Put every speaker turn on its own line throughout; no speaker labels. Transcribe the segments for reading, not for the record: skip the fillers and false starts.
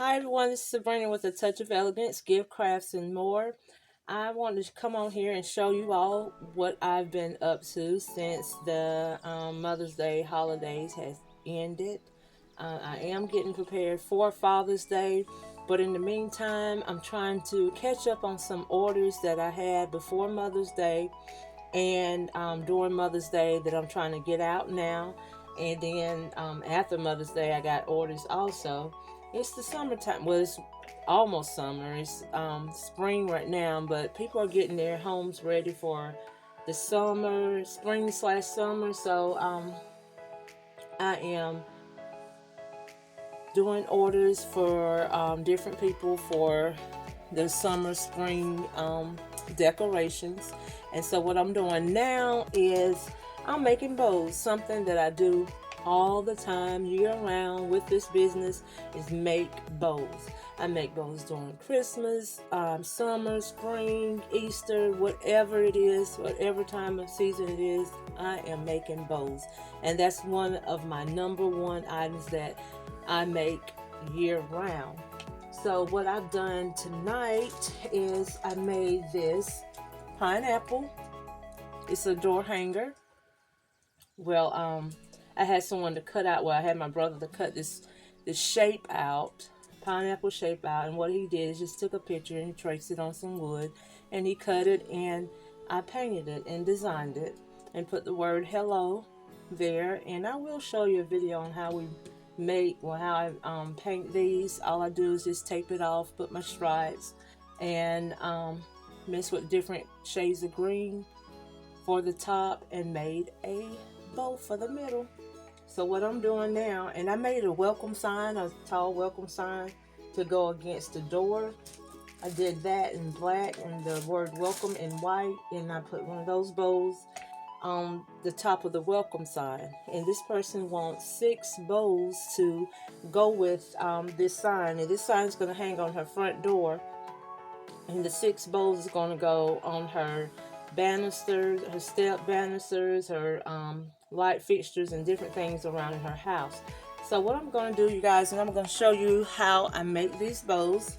Hi everyone, this is Sabrina with a touch of elegance, gift crafts and more. I wanted to come on here and show you all what I've been up to since the Mother's Day holidays has ended. I am getting prepared for Father's Day, but in the meantime, I'm trying to catch up on some orders that I had before Mother's Day and during Mother's Day that I'm trying to get out now. And then after Mother's Day, I got orders also. It's the summertime. Well, it's almost summer. It's spring right now, but people are getting their homes ready for the summer, spring/summer. So I am doing orders for different people for the summer, spring decorations. And so what I'm doing now is I'm making bows. Something that I do all the time, year round with this business is make bows. I make bows during Christmas, summer, spring, Easter, whatever it is, whatever time of season it is, I am making bows. And that's one of my number one items that I make year round. So what I've done tonight is I made this pineapple. It's a door hanger. Well, I had someone to cut out. Well, I had my brother to cut this shape out, pineapple shape out. And what he did is just took a picture and he traced it on some wood, and he cut it, and I painted it and designed it and put the word hello there. And I will show you a video on how we how I paint these. All I do is just tape it off, put my stripes, and mess with different shades of green for the top, and made a bow for the middle. So what I'm doing now, and I made a welcome sign, a tall welcome sign to go against the door. I did that in black and the word welcome in white, and I put one of those bows on the top of the welcome sign. And this person wants 6 bows to go with this sign, and this sign is going to hang on her front door, and the 6 bows is going to go on her banisters, her step banisters, her light fixtures, and different things around in her house. So what I'm going to do, you guys, and I'm going to show you how I make these bows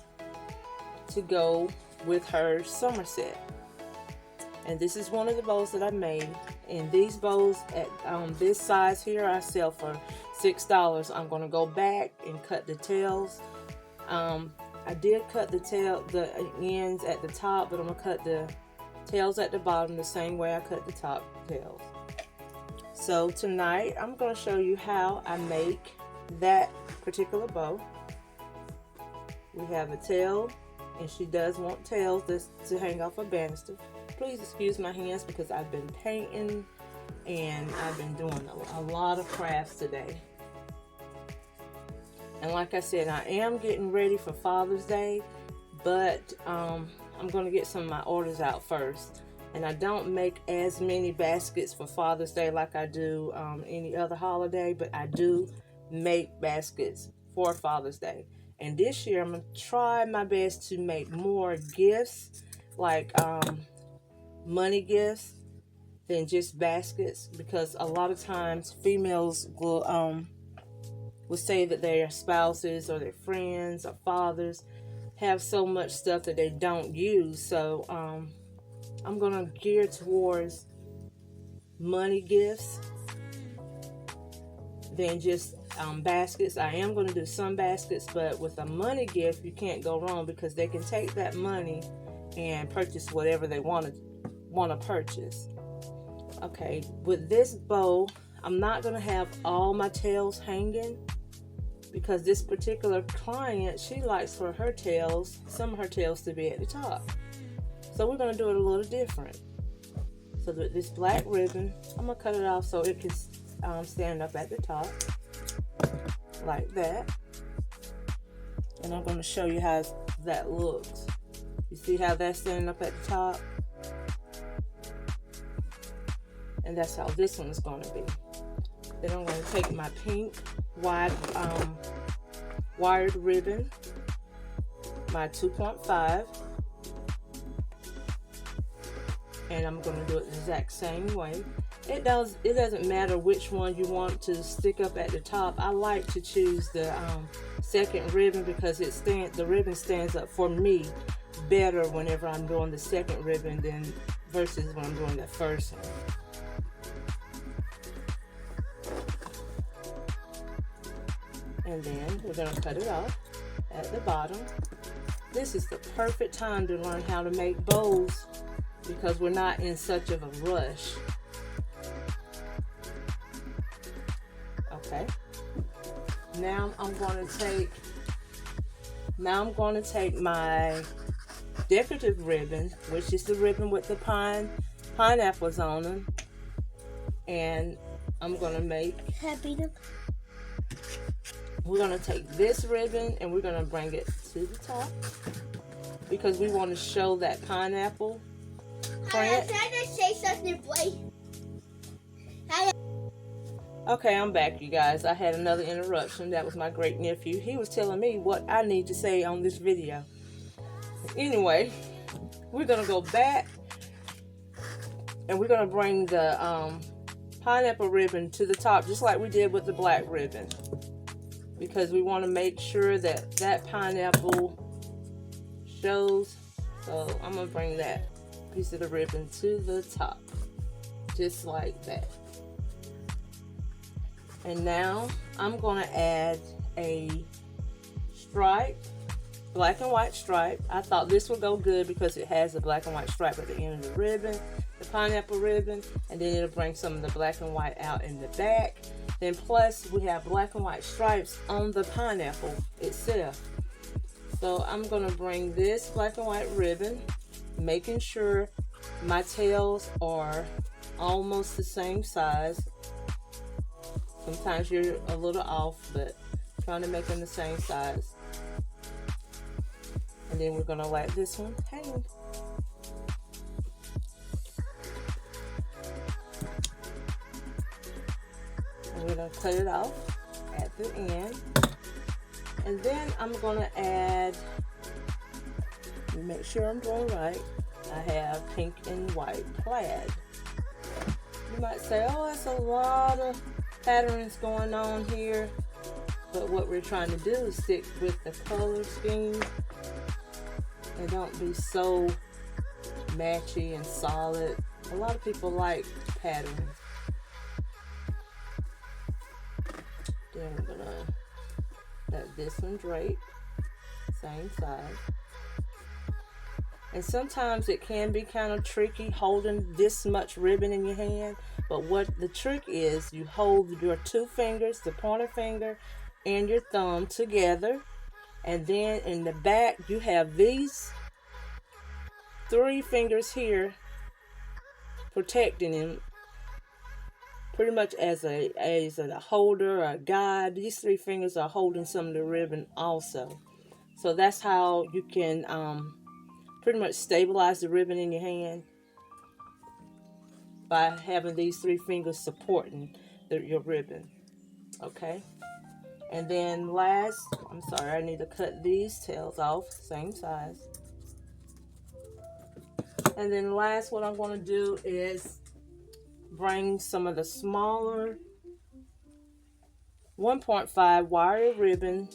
to go with her summer set. And this is one of the bows that I made. And these bows at this size here I sell for $6. I'm going to go back and cut the tails. I did cut the ends at the top, but I'm going to cut the tails at the bottom the same way I cut the top tails. So tonight I'm going to show you how I make that particular bow. We have a tail, and she does want tails to hang off a banister. Please excuse my hands because I've been painting and I've been doing a lot of crafts today. And like I said, I am getting ready for Father's Day, but I'm going to get some of my orders out first. And I don't make as many baskets for Father's Day like I do any other holiday, but I do make baskets for Father's Day. And this year I'm going to try my best to make more gifts, like money gifts, than just baskets, because a lot of times females will say that their spouses or their friends or fathers have so much stuff that they don't use. So I'm going to gear towards money gifts than just baskets. I am going to do some baskets, but with a money gift, you can't go wrong, because they can take that money and purchase whatever they want to purchase. Okay, with this bow, I'm not going to have all my tails hanging, because this particular client, she likes for her tails, some of her tails, to be at the top. So we're going to do it a little different. So with this black ribbon, I'm going to cut it off so it can stand up at the top, like that. And I'm going to show you how that looks. You see how that's standing up at the top? And that's how this one is going to be. Then I'm going to take my pink wired ribbon, my 2.5, and I'm going to do it the exact same way. It doesn't matter which one you want to stick up at the top. I like to choose the second ribbon because the ribbon stands up for me better whenever I'm doing the second ribbon than versus when I'm doing the first one. And then we're going to cut it off at the bottom. This is the perfect time to learn how to make bows because we're not in such of a rush. Okay. Now I'm going to take my decorative ribbon, which is the ribbon with the pineapples on them, and I'm going to make we're going to take this ribbon and we're going to bring it to the top because we want to show that pineapple print.
Can I just say something, please?
Okay, I'm back, you guys. I had another interruption. That was my great nephew. He was telling me what I need to say on this video. Anyway, we're going to go back and we're going to bring the pineapple ribbon to the top just like we did with the black ribbon, because we want to make sure that that pineapple shows. So I'm going to bring that piece of the ribbon to the top just like that. And now I'm going to add a stripe, black and white stripe. I thought this would go good because it has a black and white stripe at the end of the ribbon, the pineapple ribbon, and then it'll bring some of the black and white out in the back. Then plus we have black and white stripes on the pineapple itself. So I'm going to bring this black and white ribbon, making sure my tails are almost the same size. Sometimes you're a little off, but trying to make them the same size. And then we're going to let this one hang. And we're going to cut it off at the end. And then I'm going to add, make sure I'm doing right, I have pink and white plaid. You might say, oh, that's a lot of patterns going on here, but what we're trying to do is stick with the color scheme and don't be so matchy and solid. A lot of people like patterns. Then we're gonna let this one drape, same size. And sometimes it can be kind of tricky holding this much ribbon in your hand. But what the trick is, you hold your two fingers, the pointer finger and your thumb together. And then in the back, you have these three fingers here protecting them. Pretty much as a holder, a guide. These three fingers are holding some of the ribbon also. So that's how you can pretty much stabilize the ribbon in your hand, by having these three fingers supporting your ribbon. Okay, and then last, I'm sorry, I need to cut these tails off, same size. And then last, what I'm going to do is bring some of the smaller 1.5 wire ribbon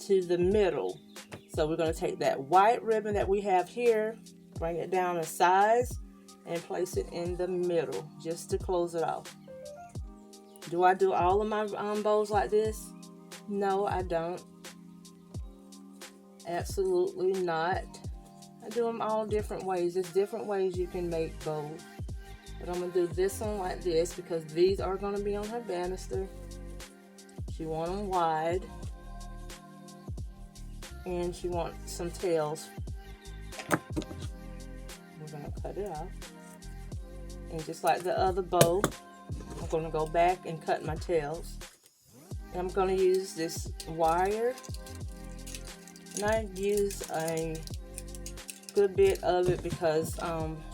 to the middle. So we're going to take that white ribbon that we have here, bring it down a size, and place it in the middle just to close it off. Do I do all of my bows like this? No, I don't. Absolutely not. I do them all different ways. There's different ways you can make bows. But I'm going to do this one like this because these are going to be on her banister. She wants them wide. And she wants some tails. We're going to cut it off. And just like the other bow, I'm going to go back and cut my tails. And I'm going to use this wire. And I use a good bit of it because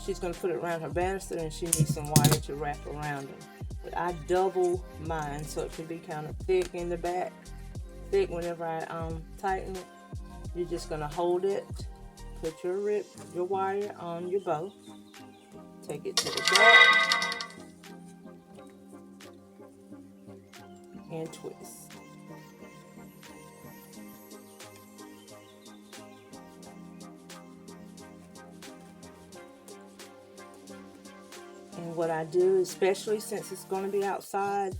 she's going to put it around her banister and she needs some wire to wrap around it. But I double mine so it can be kind of thick in the back. Thick whenever I tighten it. You're just going to hold it, put your wire on your bow, take it to the back, and twist. And what I do, especially since it's going to be outside,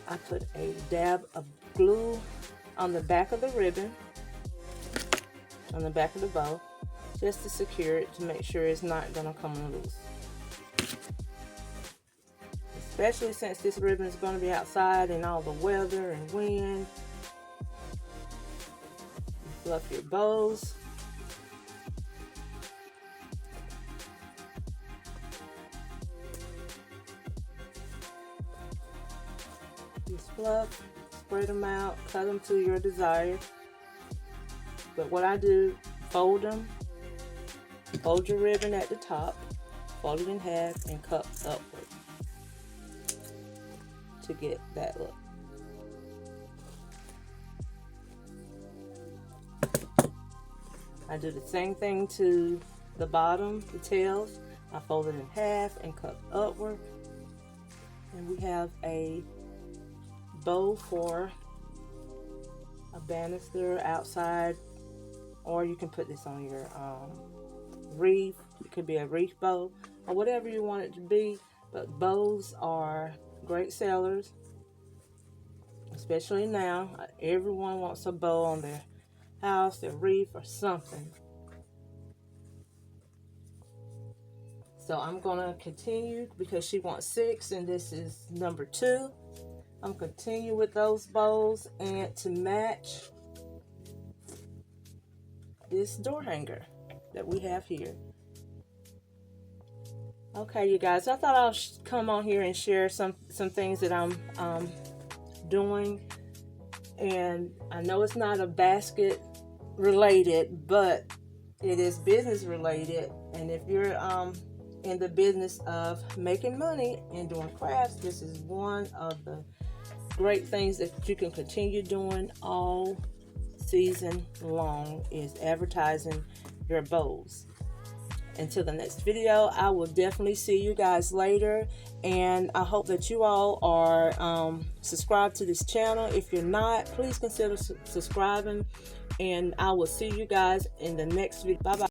I put a dab of glue on the back of the ribbon, on the back of the bow, just to secure it, to make sure it's not going to come loose. Especially since this ribbon is going to be outside and all the weather and wind. Fluff your bows. Just fluff, spread them out, cut them to your desire. But what I do, fold them, fold your ribbon at the top, fold it in half and cut upward to get that look. I do the same thing to the bottom, the tails. I fold it in half and cut upward. And we have a bow for a banister outside, or you can put this on your wreath. It could be a wreath bow or whatever you want it to be, but bows are great sellers, especially now. Everyone wants a bow on their house, their wreath, or something. So I'm gonna continue because she wants 6 and this is number 2. I'm gonna continue with those bows and to match this door hanger that we have here. Okay, you guys, I thought I'll come on here and share some things that I'm doing. And I know it's not a basket related, but it is business related. And if you're in the business of making money and doing crafts, this is one of the great things that you can continue doing all season long, is advertising your bows. Until the next video, I will definitely see you guys later, and I hope that you all are subscribed to this channel. If you're not, please consider subscribing, and I will see you guys in the next video. Bye bye.